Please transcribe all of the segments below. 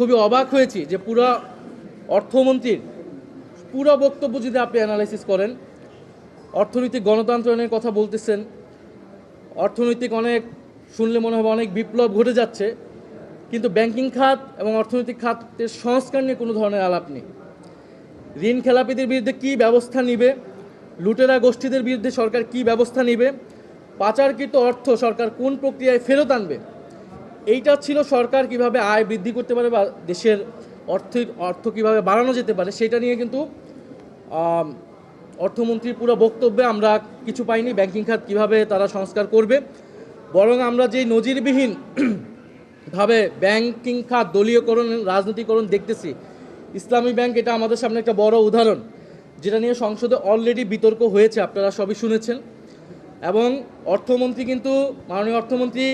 খুবই অবাক হয়েছি যে পুরো অর্থমন্ত্রীর পুরো বক্তব্য যদি আপনি অ্যানালাইসিস করেন, অর্থনৈতিক গণতন্ত্রের কথা বলতেছেন, অর্থনৈতিক অনেক শুনলে মনে হবে অনেক বিপ্লব ঘটে যাচ্ছে, কিন্তু ব্যাংকিং খাত এবং অর্থনৈতিক খাতের সংস্কার নিয়ে কোনো ধরনের আলাপ নেই। ঋণ খেলাপিদের বিরুদ্ধে কী ব্যবস্থা নিবে, লুটেরা গোষ্ঠীদের বিরুদ্ধে সরকার কী ব্যবস্থা নিবে, পাচারকৃত অর্থ সরকার কোন প্রক্রিয়ায় ফেরত আনবে, এইটা ছিল সরকার কিভাবে আয় বৃদ্ধি করতে পারে বা দেশের অর্থ কিভাবে বাড়ানো যেতে পারে, সেটা নিয়ে কিন্তু অর্থমন্ত্রীর পুরো বক্তব্যে আমরা কিছু পাইনি। ব্যাংকিং খাত কিভাবে তারা সংস্কার করবে, বরং আমরা যেই নজিরবিহীন ভাবে ব্যাংকিং খাত দলীয়করণ, রাজনীতিকরণ দেখতেছি, ইসলামী ব্যাংক এটা আমাদের সামনে একটা বড় উদাহরণ, যেটা নিয়ে সংসদে অলরেডি বিতর্ক হয়েছে, আপনারা সবই শুনেছেন। এবং অর্থমন্ত্রী কিন্তু, মাননীয় অর্থমন্ত্রী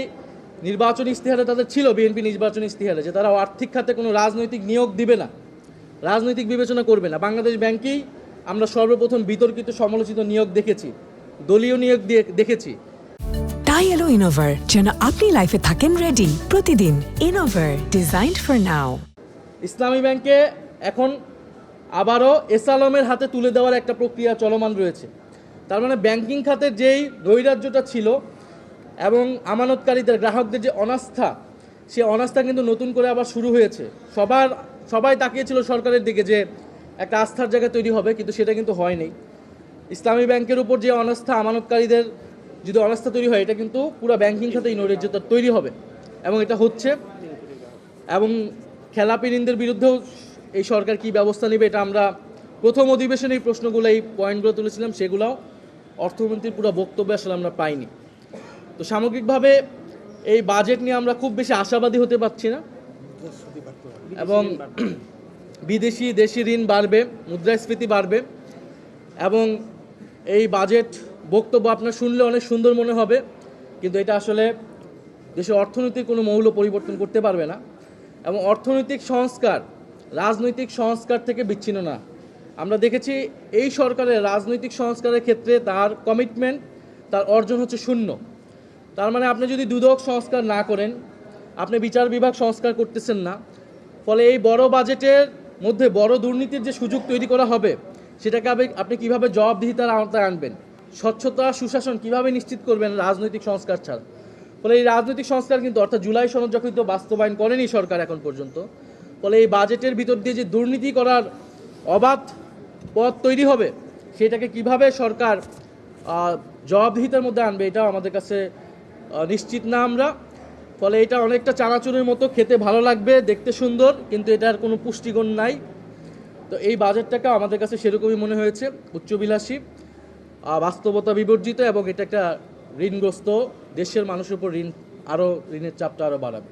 নির্বাচনী ইশতেহারে তাদের ছিল, বিএনপি নির্বাচনী ইশতেহারে, যে তারা আর্থিক খাতে কোনো রাজনৈতিক নিয়োগ দিবে না, রাজনৈতিক বিবেচনা করবে না। বাংলাদেশ ব্যাংকেই আমরা সর্বপ্রথম বিতর্কিত সমালোচিত নিয়োগ দেখেছি, দলীয় নিয়োগ দেখেছি। তাই এলো ইনোভার, যেন আপনি লাইফে থাকেন রেডি প্রতিদিন। Innova, designed for now. ইসলামী ব্যাংকে এখন আবারও এস আলমের হাতে তুলে দেওয়ার একটা প্রক্রিয়া চলমান রয়েছে। তার মানে ব্যাংকিং খাতের যেই নৈরাজ্যটা ছিল এবং আমানতকারীদের, গ্রাহকদের যে অনাস্থা, সে অনাস্থা কিন্তু নতুন করে আবার শুরু হয়েছে। সবাই তাকিয়েছিল সরকারের দিকে যে একটা আস্থার জায়গা তৈরি হবে, কিন্তু সেটা কিন্তু হয়নি। ইসলামী ব্যাংকের উপর যে অনাস্থা, আমানতকারীদের যদি অনাস্থা তৈরি হয়, এটা কিন্তু পুরো ব্যাংকিং খাতে এই নৈরাজ্যতা তৈরি হবে এবং এটা হচ্ছে। এবং খেলাপি ঋণদের বিরুদ্ধেও এই সরকার কী ব্যবস্থা নেবে, এটা আমরা প্রথম অধিবেশনে এই প্রশ্নগুলো, এই পয়েন্টগুলো তুলেছিলাম, সেগুলোও অর্থমন্ত্রীর পুরো বক্তব্যে আসলে আমরা পাইনি। তো সামগ্রিকভাবে এই বাজেট নিয়ে আমরা খুব বেশি আশাবাদী হতে পারছি না। এবং দেশি ঋণ বাড়বে, মুদ্রাস্ফীতি বাড়বে, এবং এই বাজেট বক্তব্য আপনার শুনলে অনেক সুন্দর মনে হবে, কিন্তু এটা আসলে দেশের অর্থনীতির কোনো মৌল পরিবর্তন করতে পারবে না। এবং অর্থনৈতিক সংস্কার রাজনৈতিক সংস্কার থেকে বিচ্ছিন্ন না। আমরা দেখেছি এই সরকারের রাজনৈতিক সংস্কারের ক্ষেত্রে তার কমিটমেন্ট, তার অর্জন হচ্ছে শূন্য। তার মানে আপনি যদি দুদক সংস্কার না করেন, আপনি বিচার বিভাগ সংস্কার করতেছেন না, ফলে এই বড় বাজেটের মধ্যে বড় দুর্নীতির যে সুযোগ তৈরি করা হবে, সেটাকে আপনি কীভাবে জবাবদিহিতার আওতায় আনবেন, স্বচ্ছতা, সুশাসন কীভাবে নিশ্চিত করবেন রাজনৈতিক সংস্কার ছাড়া। ফলে এই রাজনৈতিক সংস্কার কিন্তু, অর্থাৎ জুলাই সনদ যখন তো বাস্তবায়ন করেনি সরকার এখন পর্যন্ত, ফলে এই বাজেটের ভিতর দিয়ে যে দুর্নীতি করার অবাধ পথ তৈরি হবে, সেটাকে কিভাবে সরকার জবাবদিহিতার মধ্যে আনবে, এটাও আমাদের কাছে নিশ্চিত না আমরা। ফলে এটা অনেকটা চানাচুরের মতো, খেতে ভালো লাগবে, দেখতে সুন্দর, কিন্তু এটার কোনো পুষ্টিগুণ নাই। তো এই বাজেটটাকে আমাদের কাছে সেরকমই মনে হয়েছে, উচ্চবিলাসী, বাস্তবতা বিবর্জিত, এবং এটা একটা ঋণগ্রস্ত দেশের মানুষের উপর ঋণের চাপটা আরও বাড়াবে।